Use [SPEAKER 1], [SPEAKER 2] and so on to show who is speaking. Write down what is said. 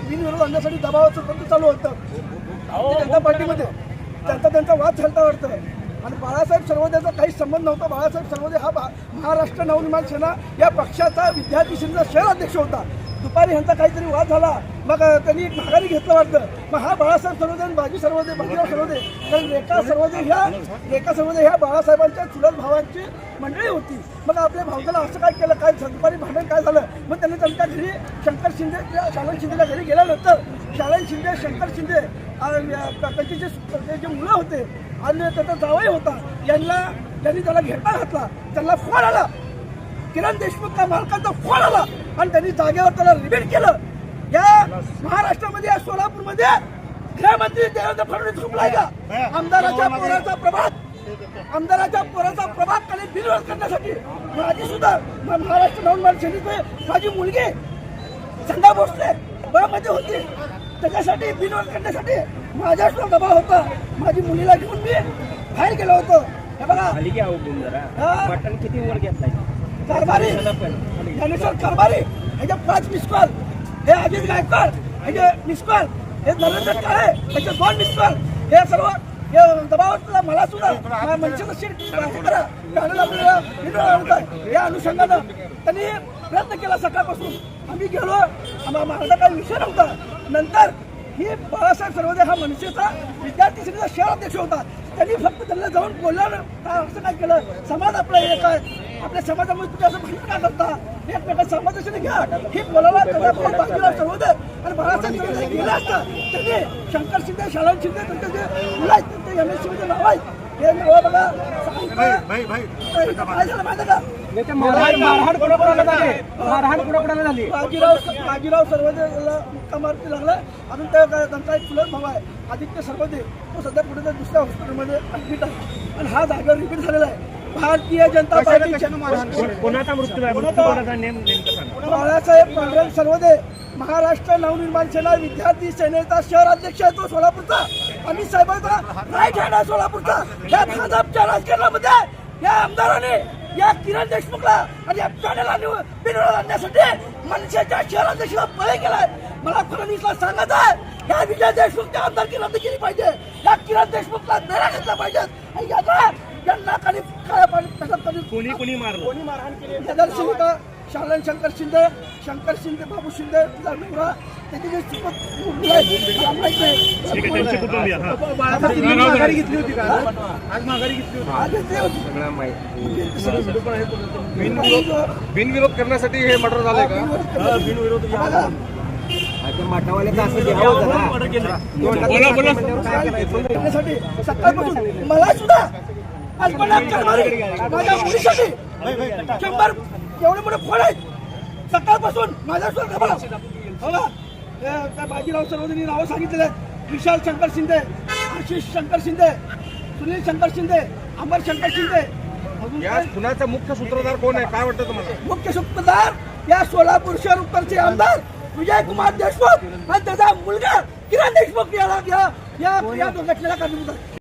[SPEAKER 1] बिनविरोध आणण्यासाठी दबावाचं चालू होतं जनता पार्टीमध्ये. त्यांचा वाद झालता वाटतं. आणि बाळासाहेब सर्वोदयाचा काही संबंध नव्हता. बाळासाहेब सर्वोदय हा महाराष्ट्र नवनिर्माण सेना या पक्षाचा विद्यार्थी सेनेचा शहर अध्यक्ष होता. दुपारी ह्यांचा काहीतरी वाद झाला, मग त्यांनी माघारी घेतलं वाटतं. मग हा बाळासाहेब सर्वोदय आणि बाजीराव सर्वोदय कारण रेखा सर्वोदय ह्या बाळासाहेबांच्या चुलत भावांची मंडळी होती. मग आपल्या भावजाला असं काय केलं, काय दुपारी भांडण काय झालं. मग त्यांनी त्यांच्या घरी शंकर शिंदे शालन शिंदेच्या घरी गेल्यानंतर शालन शिंदे शंकर शिंदे त्यांचे जे मुलं होते आणि त्याचा जावई होता त्यांनी त्याला घेरटा घातला. त्यांना फोन आला, किरण देशमुखच्या मालकांचा फोन आला आणि त्यांनी जागेवर त्याला रिबीट केलं. या महाराष्ट्रामध्ये या सोलापूरमध्ये गृहमंत्री देवेंद्र फडणवीस झोपलाय का? आमदाराच्या पोराचा प्रभाग खाली बिनविरोध करण्यासाठी माझी सुद्धा महाराष्ट्र नवनिर्माण सेनेची माझी मुलगी संध्या भोसले मध्ये होती. त्याच्यासाठी बिनविरोध करण्यासाठी माझ्यावर दबाव होता. माझी मुलीला घेऊन मी बाहेर गेलो होतो. हे बघा किती वर घेतलाय कारभारी ज्ञानेश्वर कारभारी, ह्याचे 5 मिस कॉल, हे अजित गायकवाड ह्याचे मिस कॉल, हे नरेंद्र काळे ह्याचे 2 मिस कॉल, हे सर्व दबावात मला सुद्धा मनसेचं सीट करा या अनुषंगानं त्यांनी प्रयत्न केला. सकाळपासून आम्ही गेलो, माझा काही विषय नव्हता. नंतर ही बाळासाहेब सर्वोदय हा मनसेचा विद्यार्थी सेनेचा शहर अध्यक्ष होता. त्यांनी फक्त त्यांना जाऊन बोललं, असं काय केलं, समाज आपला एक आहे, आपल्या समाजामध्ये तुम्ही असं भांडण का करता, एकमेका समाजाने घ्या हे बोलायला बाजीराव सर्वोदय आणि बाळासाहेब सर्वोदय गेला असता. त्यांनी शंकर शिंदे शालन शिंदे त्यांचे जे मुलं आहेत त्यांचे MSCचे नाव आहेत हे नाव बघा काय झालं माहिती का, बाजीराव सर्वोदयला मुक्का मारती लागला. अजून त्यांचा एक चुलत भाऊ आहे आदित्य सर्वोदय, तो सध्या पुढे दुसऱ्या हॉस्पिटलमध्ये ऍडमिट आहे आणि हा जागेवर रिपीट झालेला आहे. भारतीय जनता पार्टीच्या
[SPEAKER 2] कोणाचा मृत्यू आहे,
[SPEAKER 1] बाळासाहेब पांडुरंग सर्वोदय महाराष्ट्र नवनिर्माण सेना विद्यार्थी सेनेचा शहर अध्यक्ष आहे तो सोलापूरचा. अमित साहेबांचा राईट हँड आहे सोलापूरचा. या भाजपच्या राजकारणामध्ये या आमदाराने या किरण देशमुखला आणि या पॅनेलला बिनविरोध आणण्यासाठी मनसेच्या शहर अध्यक्षाला पळे केलाय. मला फडणवीसला सांगायचं आहे, या विजय देशमुखच्या आमदारकी रद्द केली पाहिजे, या किरण देशमुखला नैरा घेतला पाहिजे. यांना खाली
[SPEAKER 2] कोणी
[SPEAKER 1] मारहाण केली. सेविका शालन शंकर शिंदे बाबू शिंदे तिचा नवरा त्याची जे माघारी घेतली होती का, आज माघारी घेतली होती
[SPEAKER 3] बिनविरोध करण्यासाठी हे मर्डर झालंय का?
[SPEAKER 1] बिनविरोध सकाळपासून मला सुद्धा माझ्या मुलीसाठी 100 एवढे मोठे फोन आहेत. सकाळपासून माझ्या सुद्धा बाजीराव सर्वोदयांनी नावं सांगितलेले आहेत. विशाल शंकर शिंदे, आशिष शंकर शिंदे, सुनील शंकर शिंदे, अमर शंकर शिंदे.
[SPEAKER 3] या खुनाचा मुख्य सूत्रधार कोण आहे, काय वाटतं तुम्हाला?
[SPEAKER 1] मुख्य सूत्रधार या सोलापूर शहर उत्तरचे आमदार विजय कुमार देशमुख आणि त्याचा मुलगा किरण देशमुख या दुर्घटनेला कारणीभूत आहे.